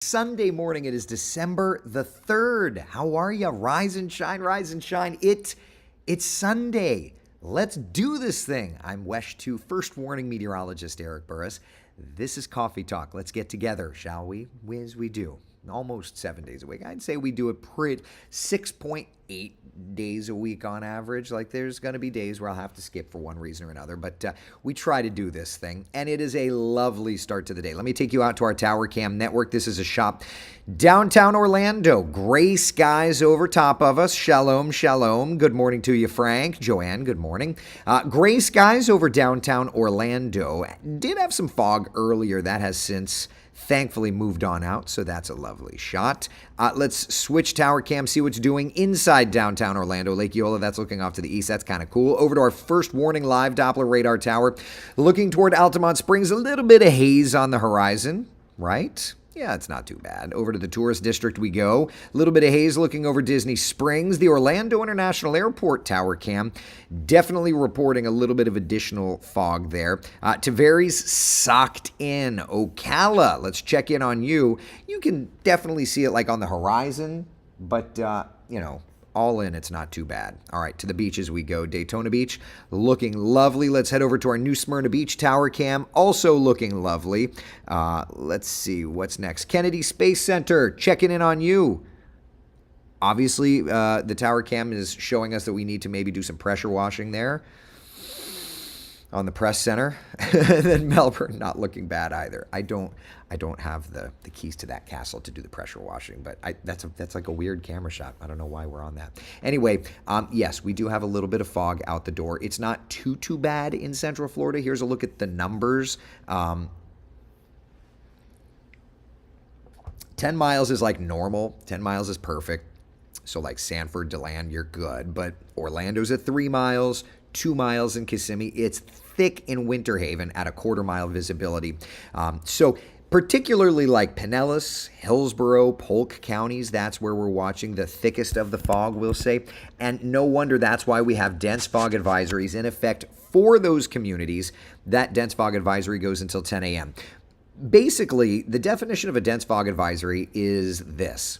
Sunday morning. It is December the 3rd. How are you? Rise and shine, rise and shine. It's Sunday. Let's do this thing. I'm WESH 2 First Warning Meteorologist Eric Burris. This is Coffee Talk. Let's get together, shall we? As we do. Almost 7 days a week. I'd say we do it 6.8 days a week on average. Like there's going to be days where I'll have to skip for one reason or another, but we try to do this thing, and it is a lovely start to the day. Let me take you out to our Tower Cam network. This is a shop downtown Orlando. Gray skies over top of us. Shalom, shalom. Good morning to you, Frank. Joanne, good morning. Gray skies over downtown Orlando. Did have some fog earlier. That has since thankfully moved on out, so that's a lovely shot. Let's switch Tower Cam, see what's doing inside downtown Orlando. Lake Eola, that's looking off to the east. That's kind of cool. Over to our first warning live Doppler radar tower. Looking toward Altamont Springs, a little bit of haze on the horizon, right? Yeah, it's not too bad. Over to the tourist district we go. A little bit of haze looking over Disney Springs. The Orlando International Airport Tower Cam definitely reporting a little bit of additional fog there. Tavares socked in. Ocala, let's check in on you. You can definitely see it like on the horizon, but, all in, it's not too bad. All right, to the beaches we go. Daytona Beach, looking lovely. Let's head over to our New Smyrna Beach Tower Cam, also looking lovely. Let's see, what's next? Kennedy Space Center, checking in on you. Obviously, the Tower Cam is showing us that we need to maybe do some pressure washing there on the press center. And then Melbourne, not looking bad either. I don't have the keys to that castle to do the pressure washing, but that's like a weird camera shot. I don't know why we're on that. Anyway, yes, we do have a little bit of fog out the door. It's not too bad in Central Florida. Here's a look at the numbers. 10 miles is like normal. 10 miles is perfect. So like Sanford, DeLand, you're good. But Orlando's at 3 miles, 2 miles in Kissimmee. It's thick in Winter Haven at a quarter-mile visibility. So particularly like Pinellas, Hillsborough, Polk counties, that's where we're watching the thickest of the fog, we'll say. And no wonder that's why we have dense fog advisories in effect for those communities. That dense fog advisory goes until 10 a.m. Basically, the definition of a dense fog advisory is this: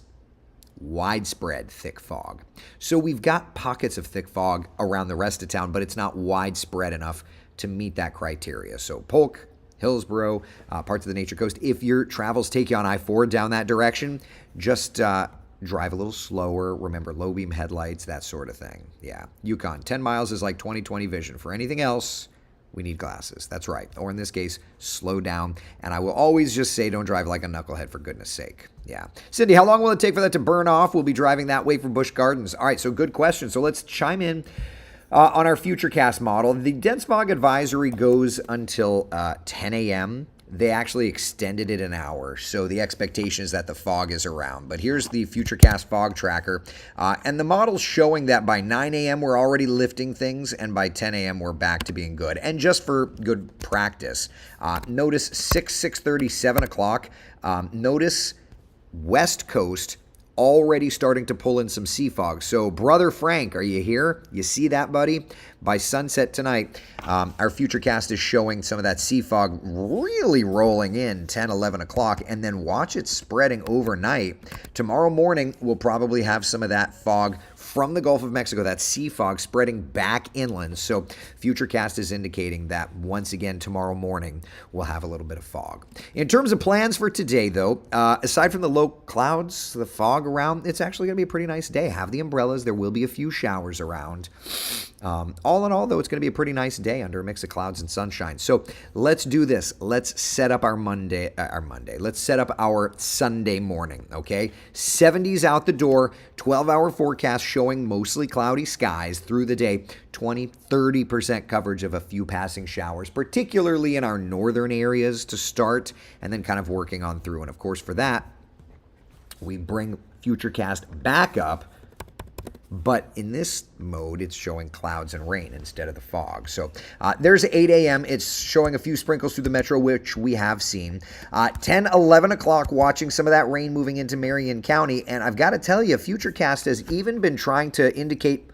widespread thick fog. So we've got pockets of thick fog around the rest of town, but it's not widespread enough to meet that criteria. So Polk, Hillsborough, parts of the Nature Coast. If your travels take you on I-4 down that direction, just drive a little slower. Remember, low beam headlights, that sort of thing. Yeah, Yukon, 10 miles is like 20/20 vision. For anything else, we need glasses. That's right. Or in this case, slow down. And I will always just say, don't drive like a knucklehead, for goodness sake. Yeah. Cindy, how long will it take for that to burn off? We'll be driving that way from Busch Gardens. All right, so good question. So let's chime in on our Futurecast model. The dense fog advisory goes until 10 a.m. They actually extended it an hour, so the expectation is that the fog is around. But here's the Futurecast fog tracker, and the model's showing that by 9 a.m. we're already lifting things, and by 10 a.m. we're back to being good. And just for good practice, notice 6:30, 7 o'clock. Notice West Coast already starting to pull in some sea fog. So, Brother Frank, are you here? You see that, buddy? By sunset tonight, our Futurecast is showing some of that sea fog really rolling in 10, 11 o'clock, and then watch it spreading overnight. Tomorrow morning, we'll probably have some of that fog from the Gulf of Mexico, that sea fog spreading back inland. So Futurecast is indicating that once again tomorrow morning we'll have a little bit of fog. In terms of plans for today, though, aside from the low clouds, the fog around, it's actually going to be a pretty nice day. Have the umbrellas. There will be a few showers around. All in all, though, it's going to be a pretty nice day under a mix of clouds and sunshine. So let's do this. Let's set up our Monday. Let's set up our Sunday morning, okay? 70s out the door, 12-hour forecast showing mostly cloudy skies through the day, 20-30% coverage of a few passing showers, particularly in our northern areas to start, and then kind of working on through. And of course, for that, we bring Futurecast back up. But in this mode, it's showing clouds and rain instead of the fog. So there's 8 a.m. It's showing a few sprinkles through the metro, which we have seen. 10, 11 o'clock, watching some of that rain moving into Marion County. And I've got to tell you, Futurecast has even been trying to indicate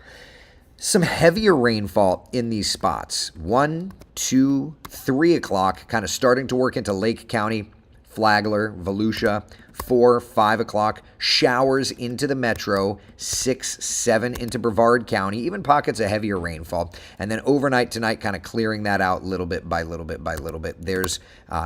some heavier rainfall in these spots. 1, 2, 3 o'clock, kind of starting to work into Lake County. Flagler, Volusia. 4, 5 o'clock, showers into the metro. 6, 7 into Brevard County, even pockets of heavier rainfall. And then overnight tonight, kind of clearing that out little bit by little bit by little bit. There's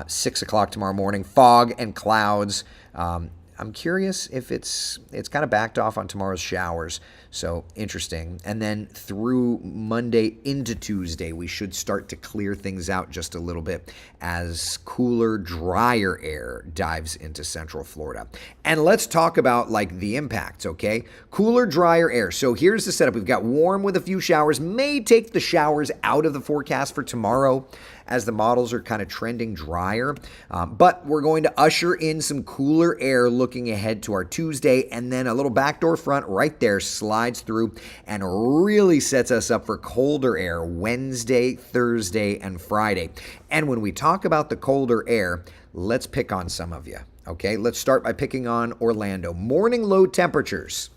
6 o'clock tomorrow morning, fog and clouds. I'm curious if it's kind of backed off on tomorrow's showers. So interesting. And then through Monday into Tuesday, we should start to clear things out just a little bit as cooler, drier air dives into Central Florida. And let's talk about like the impacts, okay? Cooler, drier air. So here's the setup. We've got warm with a few showers. May take the showers out of the forecast for tomorrow as the models are kind of trending drier. But we're going to usher in some cooler air looking ahead to our Tuesday, and then a little backdoor front right there slides through and really sets us up for colder air Wednesday, Thursday, and Friday. And when we talk about the colder air, let's pick on some of you, okay? Let's start by picking on Orlando. Morning low temperatures,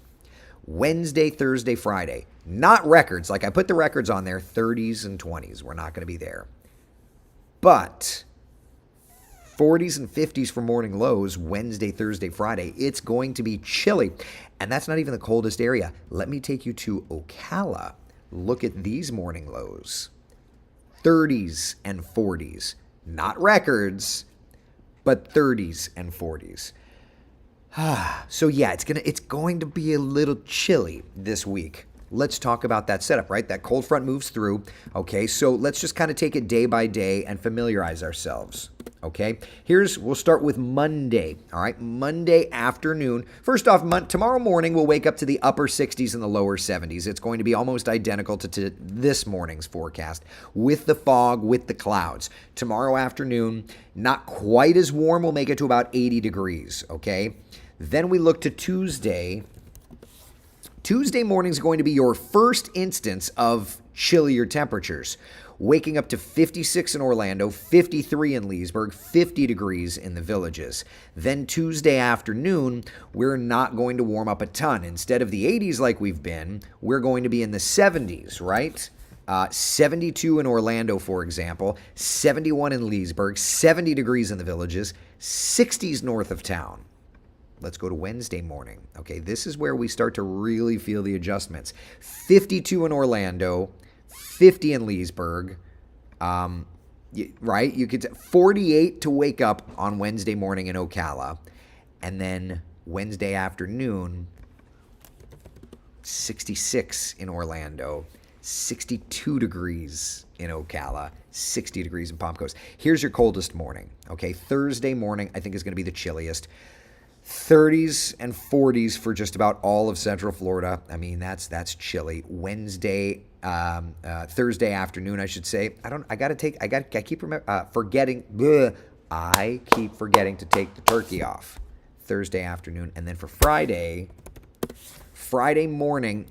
Wednesday, Thursday, Friday. Not records, like I put the records on there, 30s and 20s. We're not going to be there. But 40s and 50s for morning lows, Wednesday, Thursday, Friday. It's going to be chilly. And that's not even the coldest area. Let me take you to Ocala. Look at these morning lows. 30s and 40s. Not records, but 30s and 40s. So yeah, it's going to be a little chilly this week. Let's talk about that setup, right? That cold front moves through. Okay, so let's just kind of take it day by day and familiarize ourselves. Okay, we'll start with Monday. All right, Monday afternoon. First off, tomorrow morning we'll wake up to the upper 60s and the lower 70s. It's going to be almost identical to this morning's forecast with the fog, with the clouds. Tomorrow afternoon, not quite as warm. We'll make it to about 80 degrees. Okay, then we look to Tuesday. Tuesday morning is going to be your first instance of chillier temperatures. Waking up to 56 in Orlando, 53 in Leesburg, 50 degrees in the Villages. Then Tuesday afternoon, we're not going to warm up a ton. Instead of the 80s like we've been, we're going to be in the 70s, right? 72 in Orlando, for example, 71 in Leesburg, 70 degrees in the Villages, 60s north of town. Let's go to Wednesday morning. Okay, this is where we start to really feel the adjustments. 52 in Orlando, 50 in Leesburg, right? You could 48 to wake up on Wednesday morning in Ocala, and then Wednesday afternoon, 66 in Orlando, 62 degrees in Ocala, 60 degrees in Palm Coast. Here's your coldest morning. Okay, Thursday morning I think is going to be the chilliest. 30s and 40s for just about all of Central Florida. I mean, that's chilly. Thursday afternoon, I should say. I keep forgetting to take the turkey off Thursday afternoon. And then for Friday morning,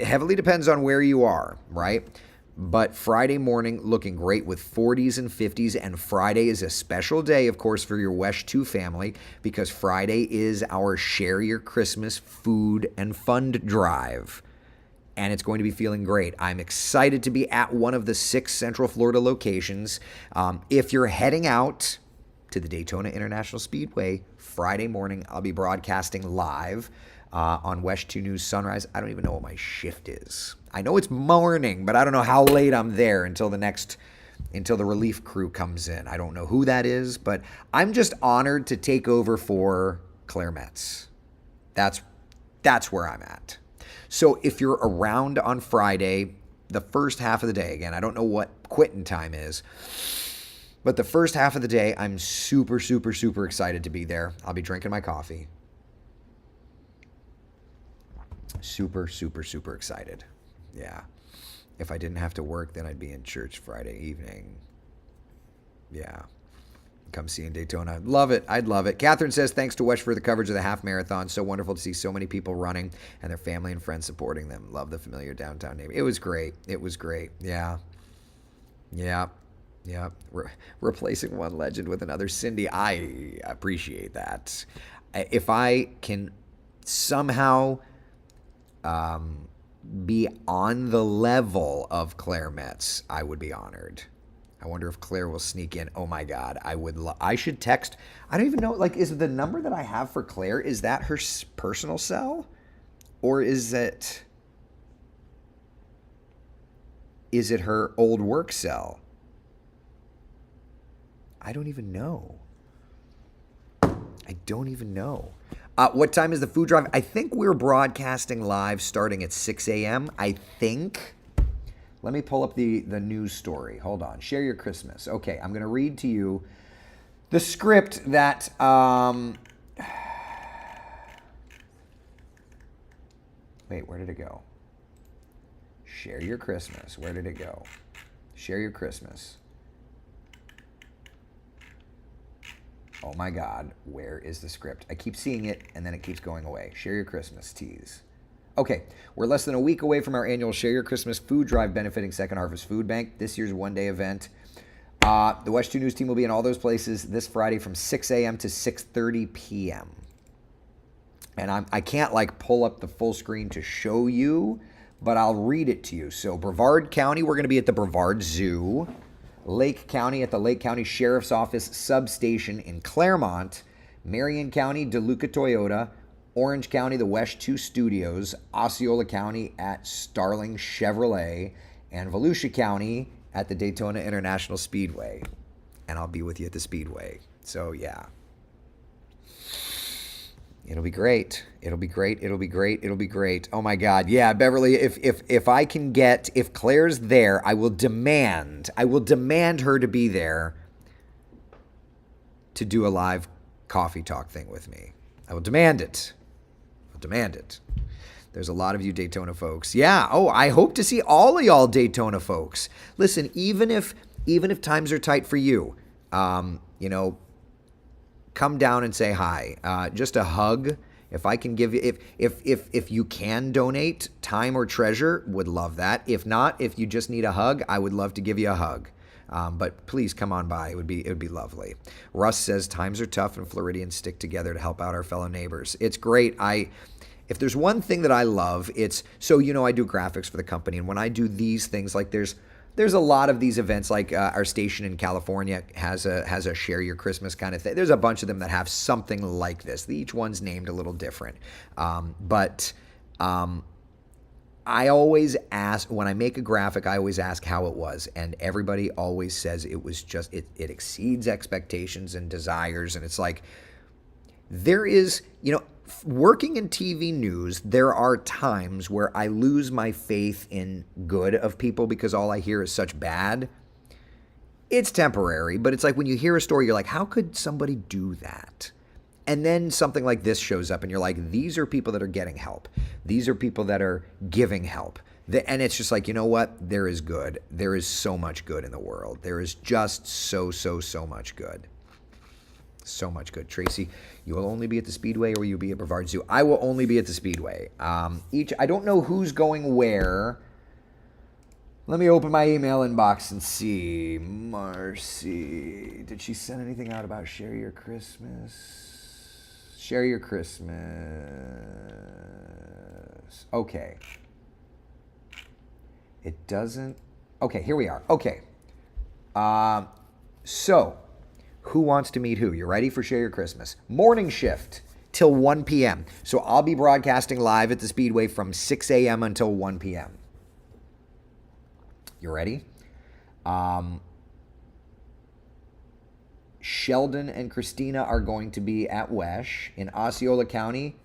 heavily depends on where you are, right? But Friday morning looking great with 40s and 50s, and Friday is a special day, of course, for your WESH 2 family, because Friday is our Share Your Christmas Food and Fund Drive, and it's going to be feeling great. I'm excited to be at one of the 6 Central Florida locations. If you're heading out to the Daytona International Speedway, Friday morning, I'll be broadcasting live on WESH 2 News Sunrise. I don't even know what my shift is. I know it's morning, but I don't know how late I'm there until the relief crew comes in. I don't know who that is, but I'm just honored to take over for Claire Metz. That's where I'm at. So if you're around on Friday, the first half of the day, again, I don't know what quitting time is, but the first half of the day, I'm super, super, super excited to be there. I'll be drinking my coffee. Super, super, super excited. Yeah. If I didn't have to work, then I'd be in church Friday evening. Yeah. Come see in Daytona. Love it. I'd love it. Catherine says, thanks to WESH for the coverage of the half marathon. So wonderful to see so many people running and their family and friends supporting them. Love the familiar downtown neighborhood. It was great. It was great. Yeah. Yeah. Yeah. Replacing one legend with another. Cindy, I appreciate that. If I can somehow be on the level of Claire Metz, I would be honored. I wonder if Claire will sneak in. Oh my God, I should text. I don't even know. Like, is the number that I have for Claire, is that her personal cell, or is it her old work cell? I don't even know. I don't even know. What time is the food drive? I think we're broadcasting live starting at 6 a.m. I think. Let me pull up the news story. Hold on. Share your Christmas. Okay, I'm going to read to you the script that... Wait, where did it go? Share your Christmas. Where did it go? Share your Christmas. Oh my God, where is the script? I keep seeing it and then it keeps going away. Share your Christmas tease. Okay, we're less than a week away from our annual Share Your Christmas food drive benefiting Second Harvest Food Bank. This year's one-day event. The West 2 News team will be in all those places this Friday from 6 a.m. to 6:30 p.m. And I can't like pull up the full screen to show you, but I'll read it to you. So Brevard County, we're going to be at the Brevard Zoo. Lake County at the Lake County Sheriff's Office substation in Claremont. Marion County, DeLuca Toyota. Orange County, the West 2 Studios. Osceola County at Starling Chevrolet. And Volusia County at the Daytona International Speedway. And I'll be with you at the Speedway. So, yeah. It'll be great. It'll be great. It'll be great. It'll be great. Oh my God. Yeah, Beverly, if I can get, if Claire's there, I will demand her to be there to do a live coffee talk thing with me. I will demand it. I'll demand it. There's a lot of you Daytona folks. Yeah. Oh, I hope to see all of y'all Daytona folks. Listen, even if times are tight for you, come down and say hi. Just a hug. If I can give you, if you can donate time or treasure, would love that. If not, if you just need a hug, I would love to give you a hug. But please come on by. It would be lovely. Russ says times are tough and Floridians stick together to help out our fellow neighbors. It's great. If there's one thing that I love, it's so I do graphics for the company, and when I do these things, like there's a lot of these events, like our station in California has a Share Your Christmas kind of thing. There's a bunch of them that have something like this. Each one's named a little different. But I always ask, when I make a graphic, I always ask how it was. And everybody always says it was just, it exceeds expectations and desires. And it's like, there is, working in TV news, there are times where I lose my faith in good of people because all I hear is such bad. It's temporary, but it's like when you hear a story, you're like, how could somebody do that? And then something like this shows up and you're like, these are people that are getting help. These are people that are giving help. And it's just like, you know what? There is good. There is so much good in the world. There is just so much good. So much good. Tracy, you will only be at the Speedway or will you be at Brevard Zoo? I will only be at the Speedway. I don't know who's going where. Let me open my email inbox and see. Marcy, did she send anything out about Share Your Christmas? Share Your Christmas. Okay. It doesn't. Okay, here we are. Okay. So, who wants to meet who? You ready for Share Your Christmas? Morning shift till 1 p.m. So I'll be broadcasting live at the Speedway from 6 a.m. until 1 p.m. You ready? Sheldon and Christina are going to be at Wesh. In Osceola County,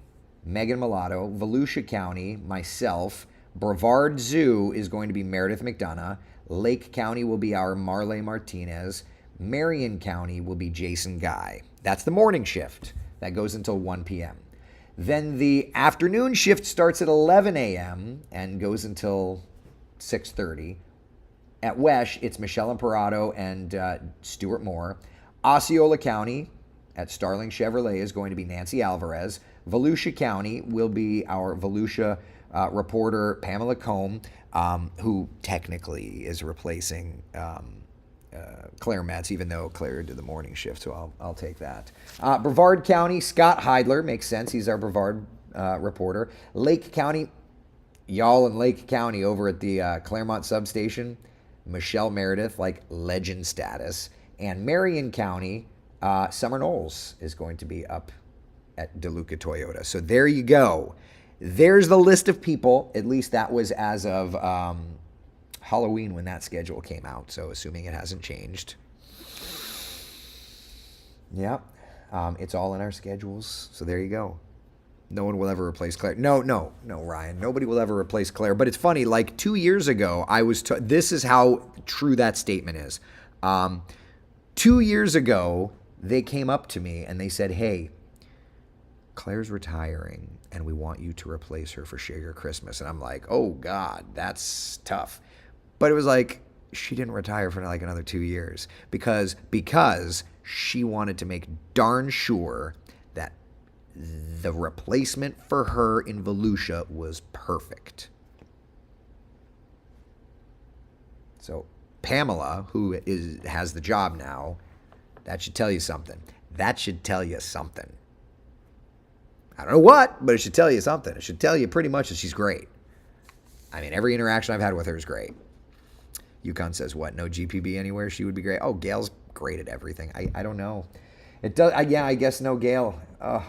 Megan Mulatto. Volusia County, myself. Brevard Zoo is going to be Meredith McDonough. Lake County will be our Marley Martinez. Marion County will be Jason Guy. That's the morning shift. That goes until 1 p.m. Then the afternoon shift starts at 11 a.m. and goes until 6:30. At Wesh, it's Michelle Imperato and Stuart Moore. Osceola County at Starling Chevrolet is going to be Nancy Alvarez. Volusia County will be our Volusia reporter Pamela Combe, who technically is replacing Claire Metz, even though Claire did the morning shift, so I'll take that. Brevard County, Scott Heidler, makes sense. He's our Brevard reporter. Lake County, y'all in Lake County over at the Claremont substation, Michelle Meredith, like legend status. And Marion County, Summer Knowles is going to be up at DeLuca Toyota. So there you go. There's the list of people. At least that was as of Halloween when that schedule came out. So assuming it hasn't changed. Yep. It's all in our schedules. So there you go. No one will ever replace Claire. No, Ryan. Nobody will ever replace Claire. But it's funny, like 2 years ago, this is how true that statement is. 2 years ago, they came up to me and they said, hey, Claire's retiring and we want you to replace her for Share Your Christmas. And I'm like, oh God, that's tough. But it was like, she didn't retire for like another 2 years because she wanted to make darn sure that the replacement for her in Volusia was perfect. So Pamela, who has the job now, that should tell you something. That should tell you something. I don't know what, but it should tell you something. It should tell you pretty much that she's great. I mean, every interaction I've had with her is great. Yukon says, what, no GPB anywhere? She would be great. Oh, Gail's great at everything. I don't know. It does. Yeah, I guess no Gail. Oh.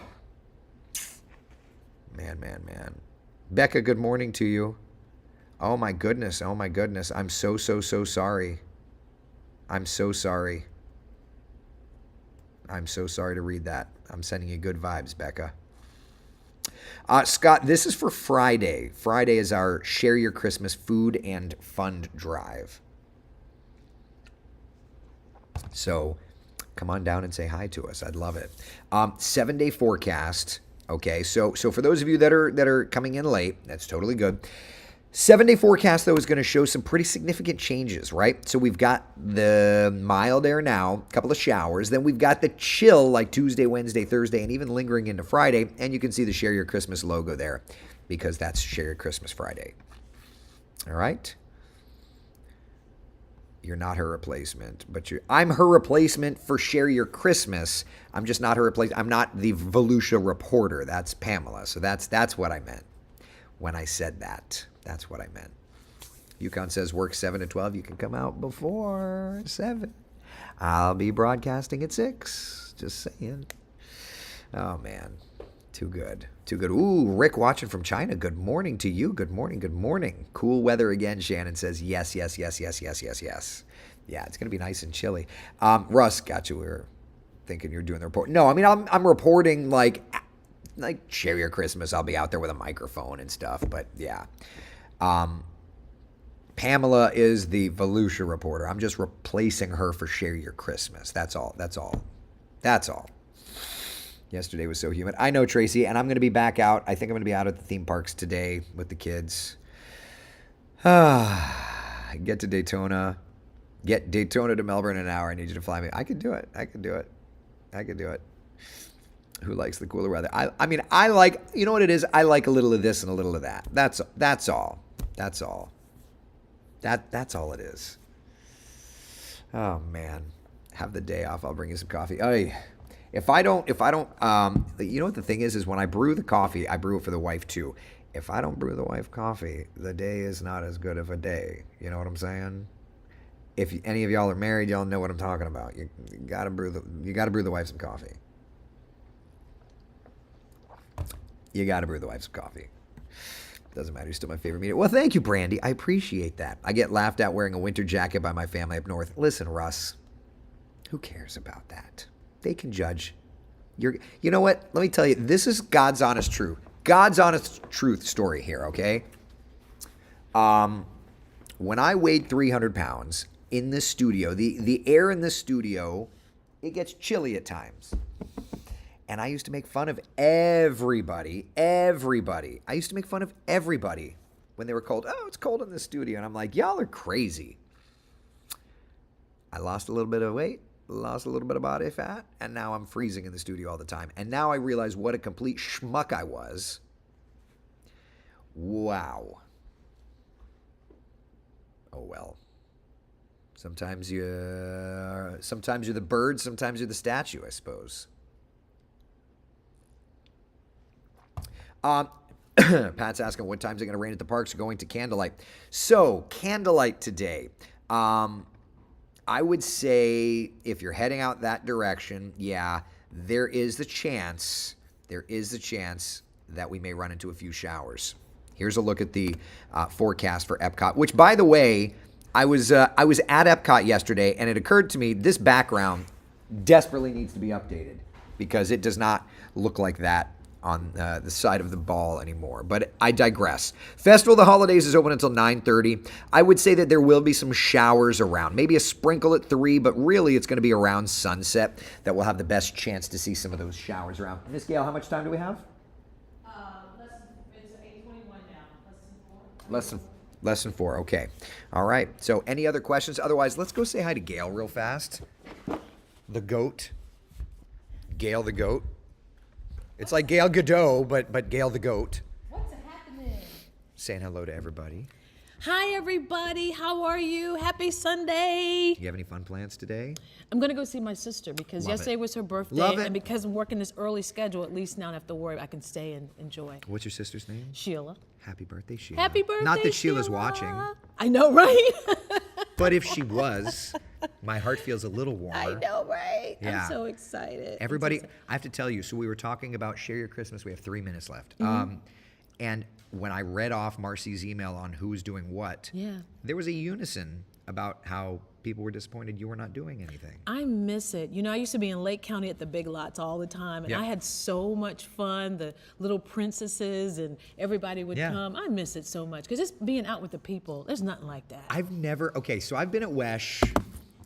Man. Becca, good morning to you. Oh my goodness. I'm so sorry. I'm so sorry. I'm so sorry to read that. I'm sending you good vibes, Becca. Scott, this is for Friday. Friday is our Share Your Christmas Food and Fund Drive. So come on down and say hi to us. I'd love it. 7-day forecast. Okay, so for those of you that are coming in late, that's totally good. 7-day forecast, though, is going to show some pretty significant changes, right? So we've got the mild air now, a couple of showers. Then we've got the chill like Tuesday, Wednesday, Thursday, and even lingering into Friday. And you can see the Share Your Christmas logo there because that's Share Your Christmas Friday. All right? You're not her replacement, but I'm her replacement for Share Your Christmas. I'm just not her replacement. I'm not the Volusia reporter. That's Pamela. So that's what I meant when I said that. That's what I meant. Yukon says work 7 to 12. You can come out before 7. I'll be broadcasting at 6. Just saying. Oh, man. Too good. Ooh, Rick watching from China. Good morning to you. Good morning. Cool weather again, Shannon says. Yes. Yeah, it's going to be nice and chilly. Russ, got you. We were thinking you're doing the report. No, I mean, I'm reporting like Share Your Christmas. I'll be out there with a microphone and stuff. But, yeah. Pamela is the Volusia reporter. I'm just replacing her for Share Your Christmas. That's all. Yesterday was so humid. I know, Tracy, and I'm going to be back out. I think I'm going to be out at the theme parks today with the kids. Get Daytona to Melbourne in an hour. I need you to fly me. I can do it. Who likes the cooler weather? I mean, I like, you know what it is? I like a little of this and a little of that. That's all. That's all it is. Oh, man. Have the day off. I'll bring you some coffee. If I don't, you know what the thing is when I brew the coffee, I brew it for the wife too. If I don't brew the wife coffee, the day is not as good of a day. You know what I'm saying? If any of y'all are married, y'all know what I'm talking about. You gotta brew the wife some coffee. Doesn't matter. You're still my favorite media. Well, thank you, Brandy. I appreciate that. I get laughed at wearing a winter jacket by my family up north. Listen, Russ, who cares about that? They can judge. You know what? Let me tell you, this is God's honest truth. God's honest truth story here, okay? When I weighed 300 pounds in the studio, the air in the studio, it gets chilly at times. And I used to make fun of everybody. I used to make fun of everybody when they were cold. Oh, it's cold in the studio. And I'm like, y'all are crazy. I lost a little bit of weight. Lost a little bit of body fat, and now I'm freezing in the studio all the time. And now I realize what a complete schmuck I was. Wow. Oh, well. Sometimes you're the bird, sometimes you're the statue, I suppose. Pat's asking what time is it going to rain at the parks or going to candlelight. So, candlelight today. I would say if you're heading out that direction, yeah, there is the chance that we may run into a few showers. Here's a look at the forecast for Epcot, which, by the way, I was at Epcot yesterday, and it occurred to me this background desperately needs to be updated because it does not look like that on the side of the ball anymore. But I digress. Festival of the Holidays is open until 9:30. I would say that there will be some showers around, maybe a sprinkle at 3, but really it's going to be around sunset that we'll have the best chance to see some of those showers around. Miss Gail, how much time do we have? It's 8:21 now. Less than 4. Okay. All right. So any other questions? Otherwise, let's go say hi to Gail real fast. The goat. Gail the goat. It's like Gail Godot, but Gail the goat. What's happening? Saying hello to everybody. Hi, everybody. How are you? Happy Sunday. Do you have any fun plans today? I'm going to go see my sister because Love yesterday it. was her birthday. Love it. And because I'm working this early schedule, at least now I don't have to worry. I can stay and enjoy. What's your sister's name? Sheila. Happy birthday, Sheila. Happy birthday, Not that Sheila's Sheila. watching, I know, right? but if she was, my heart feels a little warmer. I know, right? Yeah. I'm so excited. Everybody, I have to tell you, so we were talking about Share Your Christmas. We have 3 minutes left. And when I read off Marcy's email on who's doing what, there was a unison about how people were disappointed you were not doing anything. I miss it. You know, I used to be in Lake County at the Big Lots all the time, and I had so much fun. The little princesses and everybody would come. I miss it so much because just being out with the people, there's nothing like that. I've never, so I've been at Wesh.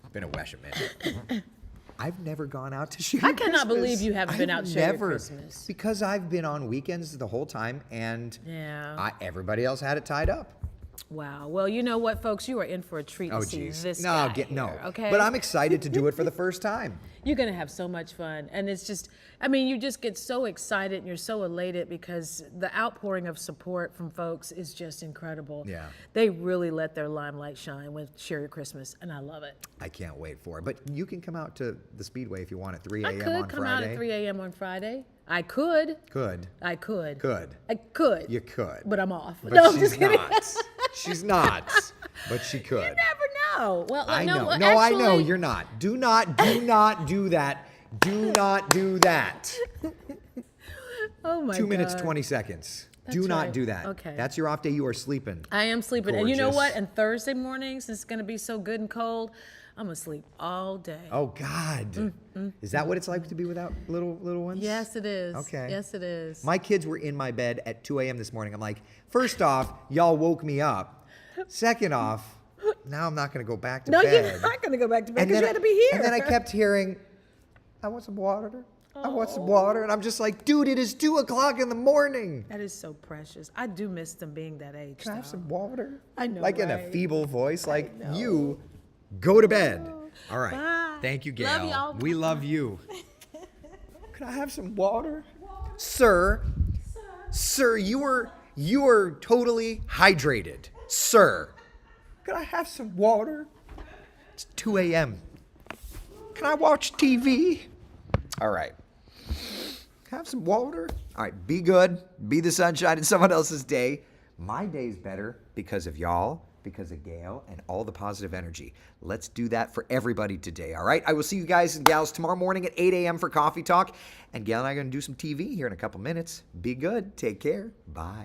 I've been at Wesh a minute. I've never gone out to share I cannot Christmas. believe you haven't been out to share Never. Christmas. Because I've been on weekends the whole time, and everybody else had it tied up. Wow. Well, you know what, folks? You are in for a treat to see this guy here, okay? But I'm excited to do it for the first time. You're going to have so much fun. And it's just, I mean, you just get so excited and you're so elated because the outpouring of support from folks is just incredible. Yeah. They really let their limelight shine with Share Your Christmas, and I love it. I can't wait for it. But you can come out to the Speedway if you want at 3 I a.m. on could Friday. come out at 3 a.m. on Friday. I could. Could. I could. Could. I could. You could. But I'm off. But no, I'm she's just kidding. not. She's not. But she could. You never know. Well, I know. Well, no, actually, I know you're not. Do not do that. Do not do that. Oh my God. 2 minutes, 20 seconds. Do not right. do that. Okay. That's your off day. You are sleeping. I am sleeping. And you know Gorgeous. what? And Thursday mornings, it's going to be so good and cold, I'm going to sleep all day. Oh, God. Is that what it's like to be without little ones? Yes, it is. Okay. Yes, it is. My kids were in my bed at 2 a.m. this morning. I'm like, first off, y'all woke me up. Second off, now I'm not going to go back to bed. No, you're not going to go back to bed because you had to be here. And then I kept hearing, I want some water. I want some water. And I'm just like, dude, it is 2 o'clock in the morning. That is so precious. I do miss them being that age. Can I have some water? I know, Like in a right? feeble voice, like you go to bed. All right. Bye. Thank you, Gail. Love y'all. We love you. Can I have some water? Sir, you are totally hydrated. Sir, can I have some water? It's 2 a.m. Can I watch TV? All right. Have some water. All right, be good. Be the sunshine in someone else's day. My day's better because of y'all, because of Gail, and all the positive energy. Let's do that for everybody today, all right? I will see you guys and gals tomorrow morning at 8 a.m. for Coffee Talk. And Gail and I are going to do some TV here in a couple minutes. Be good. Take care. Bye.